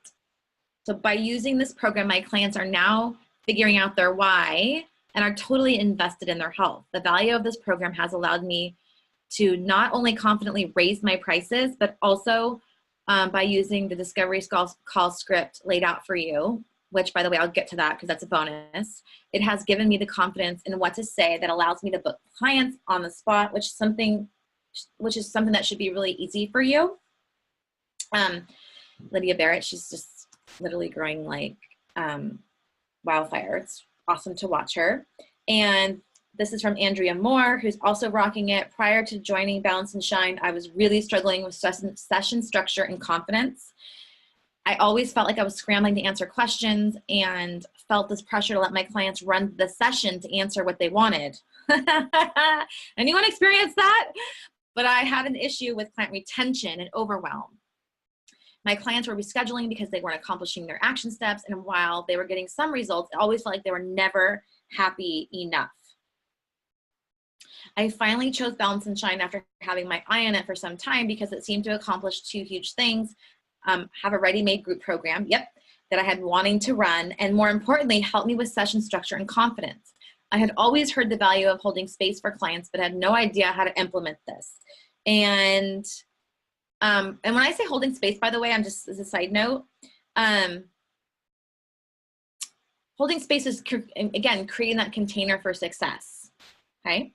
So by using this program, my clients are now figuring out their why and are totally invested in their health. The value of this program has allowed me to not only confidently raise my prices, but also by using the Discovery Call script laid out for you, which, by the way, I'll get to that because that's a bonus. It has given me the confidence in what to say that allows me to book clients on the spot, which is something that should be really easy for you. Lydia Barrett, she's just literally growing like wildfire. It's awesome to watch her. And this is from Andrea Moore, who's also rocking it. Prior to joining Balance and Shine, I was really struggling with session structure and confidence. I always felt like I was scrambling to answer questions and felt this pressure to let my clients run the session to answer what they wanted. Anyone experience that? But I had an issue with client retention and overwhelm. My clients were rescheduling because they weren't accomplishing their action steps, and while they were getting some results, it always felt like they were never happy enough. I finally chose Balance and Shine after having my eye on it for some time because it seemed to accomplish 2 huge things. Have a ready-made group program, that I had wanting to run, and more importantly, help me with session structure and confidence. I had always heard the value of holding space for clients, but had no idea how to implement this. And when I say holding space, by the way, I'm just as a side note, holding space is, again, creating that container for success, okay?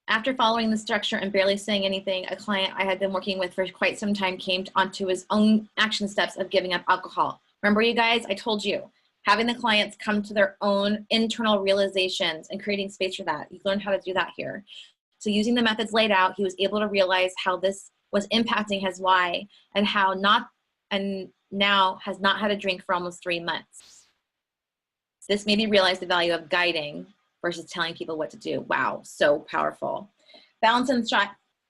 After following the structure and barely saying anything, a client I had been working with for quite some time came onto his own action steps of giving up alcohol. Remember, you guys, I told you, having the clients come to their own internal realizations and creating space for that. You learn how to do that here. So using the methods laid out, he was able to realize how this was impacting his why and now has not had a drink for almost 3 months. This made me realize the value of guiding versus telling people what to do. Wow, so powerful. Balance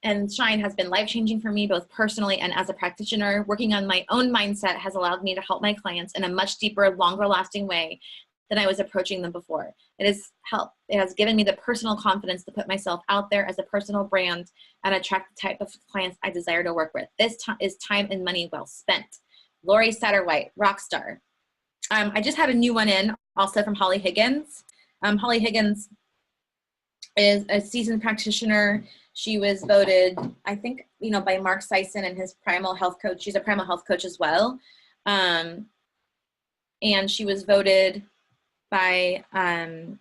and Shine has been life-changing for me, both personally and as a practitioner. Working on my own mindset has allowed me to help my clients in a much deeper, longer-lasting way than I was approaching them before. It has given me the personal confidence to put myself out there as a personal brand and attract the type of clients I desire to work with. This is time and money well spent. Lori Satterwhite, rock star. I just had a new one in, also from Holly Higgins. Holly Higgins is a seasoned practitioner. She was voted, I think, by Mark Sison and his Primal Health Coach. She's a Primal Health Coach as well. And she was voted by, on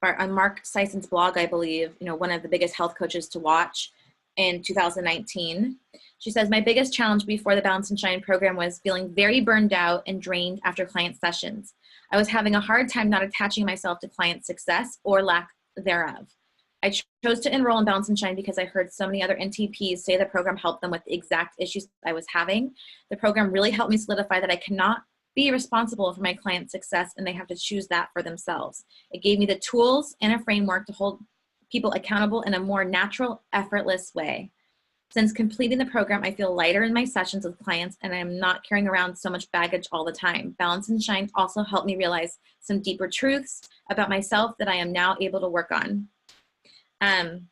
Mark Sison's blog, I believe, one of the biggest health coaches to watch in 2019. She says, my biggest challenge before the Balance and Shine program was feeling very burned out and drained after client sessions. I was having a hard time not attaching myself to client success or lack thereof. I chose to enroll in Balance and Shine because I heard so many other NTPs say the program helped them with the exact issues I was having. The program really helped me solidify that I cannot be responsible for my client's success and they have to choose that for themselves. It gave me the tools and a framework to hold people accountable in a more natural, effortless way. Since completing the program, I feel lighter in my sessions with clients and I am not carrying around so much baggage all the time. Balance and Shine also helped me realize some deeper truths about myself that I am now able to work on. And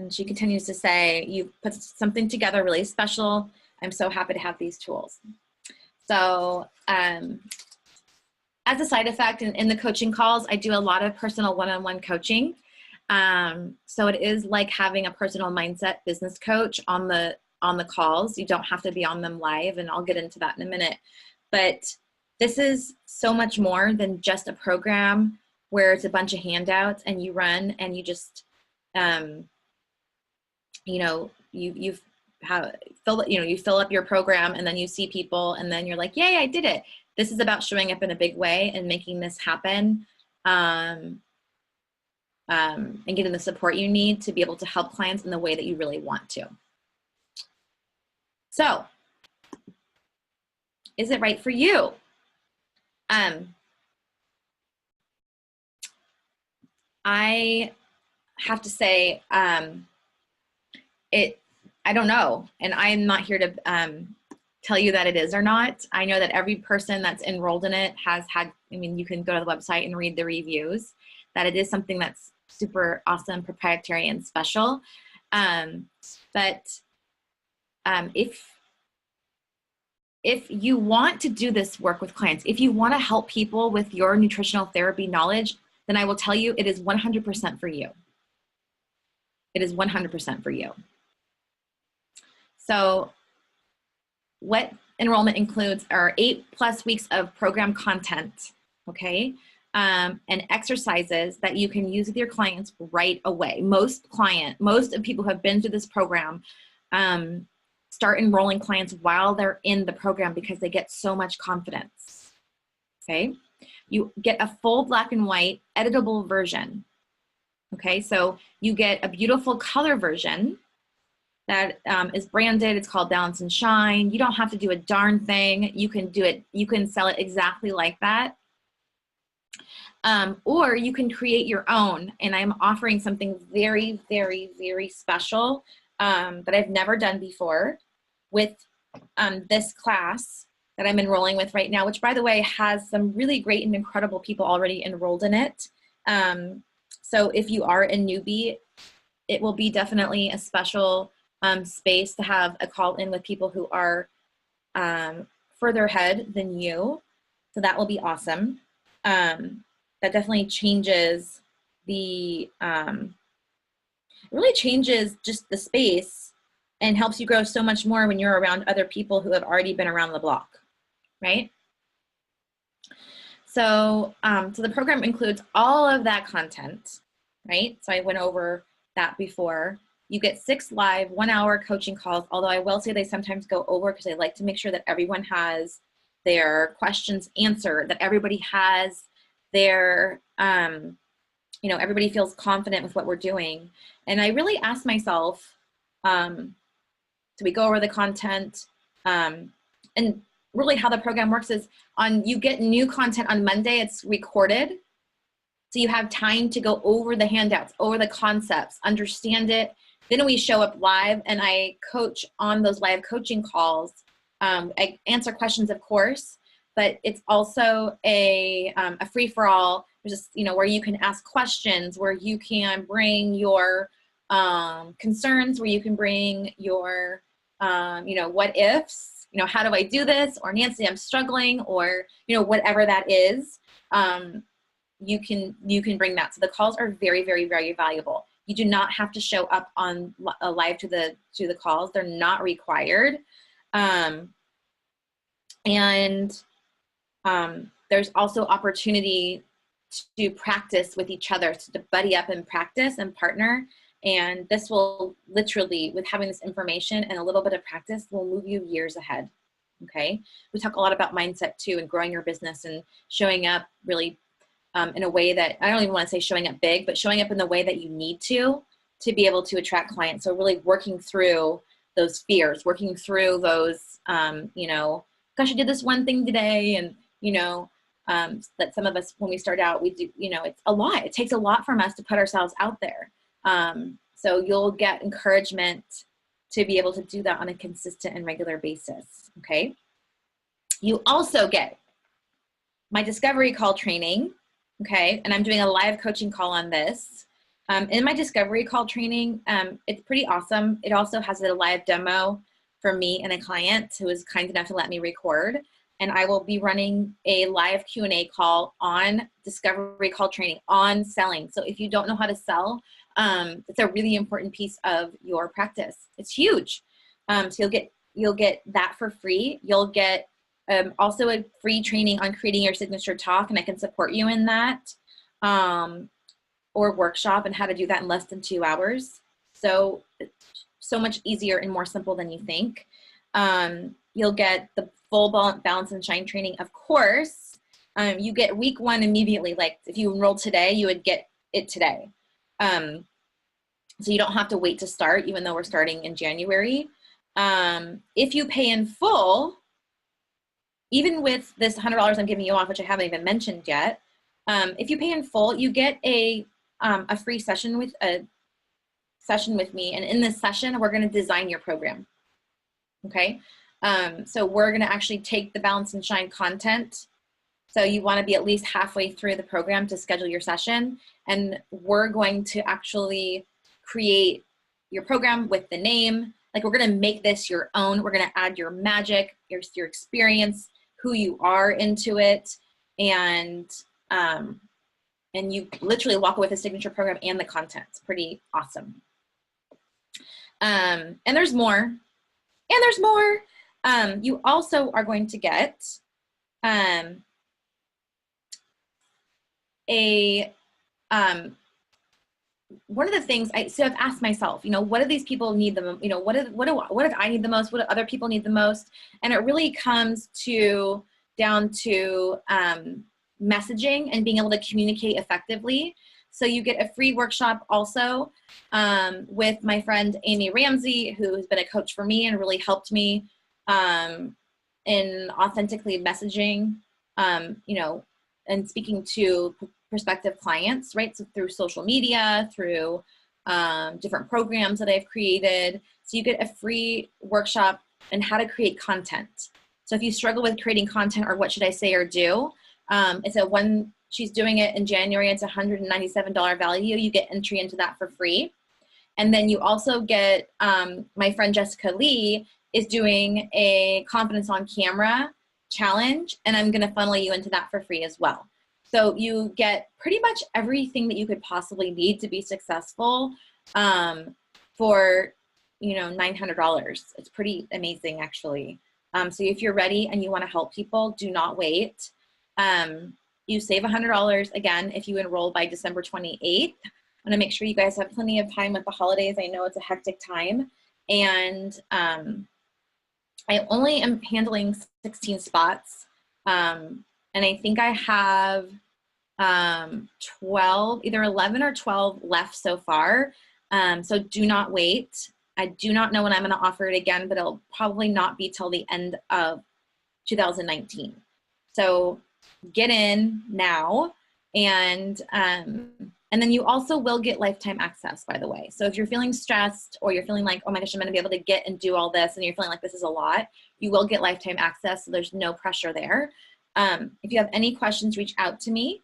she continues to say, you put something together really special. I'm so happy to have these tools. So as a side effect in the coaching calls, I do a lot of personal one-on-one coaching. So it is like having a personal mindset business coach on the calls. You don't have to be on them live, and I'll get into that in a minute. But this is so much more than just a program where it's a bunch of handouts and you run and you just, you fill up your program and then you see people and then you're like, yay, I did it. This is about showing up in a big way and making this happen, and getting the support you need to be able to help clients in the way that you really want to. So, is it right for you? I have to say, I don't know, and I'm not here to tell you that it is or not. I know that every person that's enrolled in it has had, you can go to the website and read the reviews, that it is something that's super awesome, proprietary, and special. If you want to do this work with clients, if you want to help people with your nutritional therapy knowledge, then I will tell you it is 100% for you. It is 100% for you. So what enrollment includes are 8+ weeks of program content, okay? And exercises that you can use with your clients right away. Most of people who have been through this program start enrolling clients while they're in the program because they get so much confidence, okay? You get a full black and white editable version, okay? So you get a beautiful color version that is branded. It's called Balance and Shine. You don't have to do a darn thing. You can do it. You can sell it exactly like that. Or you can create your own. And I'm offering something very, very, very special that I've never done before with this class that I'm enrolling with right now, which, by the way, has some really great and incredible people already enrolled in it. So if you are a newbie, it will be definitely a special space to have a call in with people who are further ahead than you. So that will be awesome. That definitely changes the, really changes just the space and helps you grow so much more when you're around other people who have already been around the block, right? So, so the program includes all of that content, right? So I went over that before. You get 6 live 1-hour coaching calls, although I will say they sometimes go over because I like to make sure that everyone has their questions answered, that everybody has their, everybody feels confident with what we're doing. And I really asked myself, so we go over the content, and really how the program works is you get new content on Monday, it's recorded. So you have time to go over the handouts, over the concepts, understand it, Then we show up live, and I coach on those live coaching calls. I answer questions, of course, but it's also a free-for-all, just, you know, where you can ask questions, where you can bring your concerns, where you can bring your, you know, what ifs, you know, how do I do this? Or Nancy, I'm struggling, or, you know, whatever that is, you can bring that. So the calls are very, very, very valuable. You do not have to show up on live to the calls. They're not required. There's also opportunity to practice with each other, to buddy up and practice and partner. And this will literally, with having this information and a little bit of practice, will move you years ahead. Okay. We talk a lot about mindset too, and growing your business and showing up really in a way that, I don't even want to say showing up big, but showing up in the way that you need to be able to attract clients. So really working through those fears, working through those, you know, gosh, I did this one thing today. And, you know, that some of us, when we start out, we do, you know, it's a lot. It takes a lot from us to put ourselves out there. So you'll get encouragement to be able to do that on a consistent and regular basis. Okay. You also get my discovery call training. Okay. And I'm doing a live coaching call on this. In my discovery call training, it's pretty awesome. It also has a live demo for me and a client who is kind enough to let me record. And I will be running a live Q&A call on discovery call training on selling. So if you don't know how to sell, it's a really important piece of your practice. It's huge. So you'll get that for free. You'll get also a free training on creating your signature talk, and I can support you in that, or workshop, and how to do that in less than 2 hours. So much easier and more simple than you think. You'll get the full balance and shine training, of course. You get week 1 immediately. Like if you enroll today, you would get it today. So you don't have to wait to start, even though we're starting in January. If you pay in full, even with this $100 I'm giving you off, which I haven't even mentioned yet, if you pay in full, you get a free session with me. And in this session, we're going to design your program. Okay. So we're going to actually take the Balance and Shine content. So you want to be at least halfway through the program to schedule your session. And we're going to actually create your program with the name. Like, we're going to make this your own. We're going to add your magic, your experience, who you are into it. And you literally walk away with a signature program and the content. It's pretty awesome. And there's more. And there's more. You also are going to get one of the things I've asked myself, you know, what do these people need the most? You know, what do I need the most? What do other people need the most? And it really comes down to messaging and being able to communicate effectively. So you get a free workshop also with my friend Amy Ramsey, who has been a coach for me and really helped me in authentically messaging, you know, and speaking to prospective clients, right? So through social media, through different programs that I've created. So you get a free workshop on how to create content. So if you struggle with creating content, or what should I say or do, she's doing it in January. It's $197 value. You get entry into that for free. And then you also get, my friend Jessica Lee is doing a confidence on camera challenge, and I'm going to funnel you into that for free as well. So you get pretty much everything that you could possibly need to be successful for, you know, $900. It's pretty amazing, actually. So if you're ready and you want to help people, do not wait. You save $100 again if you enroll by December 28th. I want to make sure you guys have plenty of time with the holidays. I know it's a hectic time, and I only am handling 16 spots. And I think I have 12, either 11 or 12 left so far. So do not wait. I do not know when I'm going to offer it again, but it'll probably not be till the end of 2019. So get in now, and And then you also will get lifetime access, by the way. So if you're feeling stressed or you're feeling like, oh my gosh, I'm gonna be able to get and do all this, and you're feeling like this is a lot, you will get lifetime access, so there's no pressure there. If you have any questions, reach out to me.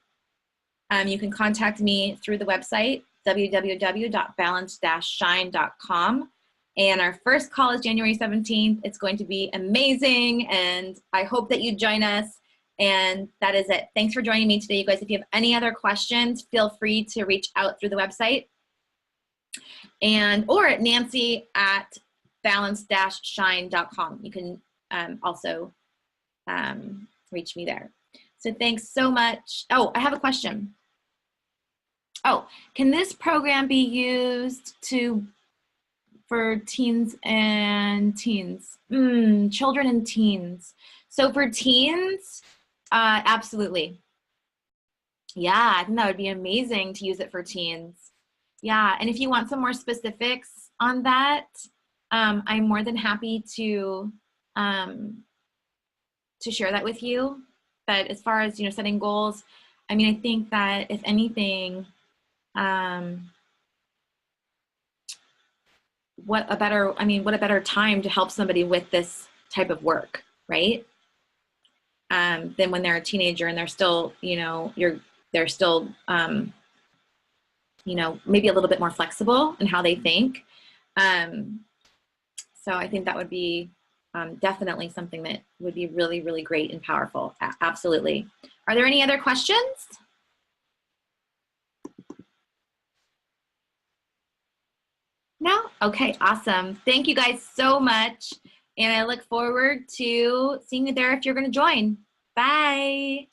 You can contact me through the website, www.balance-shine.com. And our first call is January 17th. It's going to be amazing, and I hope that you join us. And that is it. Thanks for joining me today, you guys. If you have any other questions, feel free to reach out through the website, or at nancy@balance-shine.com. You can also reach me there. So thanks so much. Oh, I have a question. Oh, can this program be used for teens and teens? Children and teens. So for teens, absolutely. Yeah, I think that would be amazing to use it for teens. Yeah, and if you want some more specifics on that, I'm more than happy to share that with you. But as far as, setting goals, I mean, I think that if anything, what a better time to help somebody with this type of work, right? Than when they're a teenager and they're still, they're still, maybe a little bit more flexible in how they think. So I think that would be definitely something that would be really, really great and powerful. Absolutely. Are there any other questions? No? Okay, awesome. Thank you guys so much. And I look forward to seeing you there if you're going to join. Bye.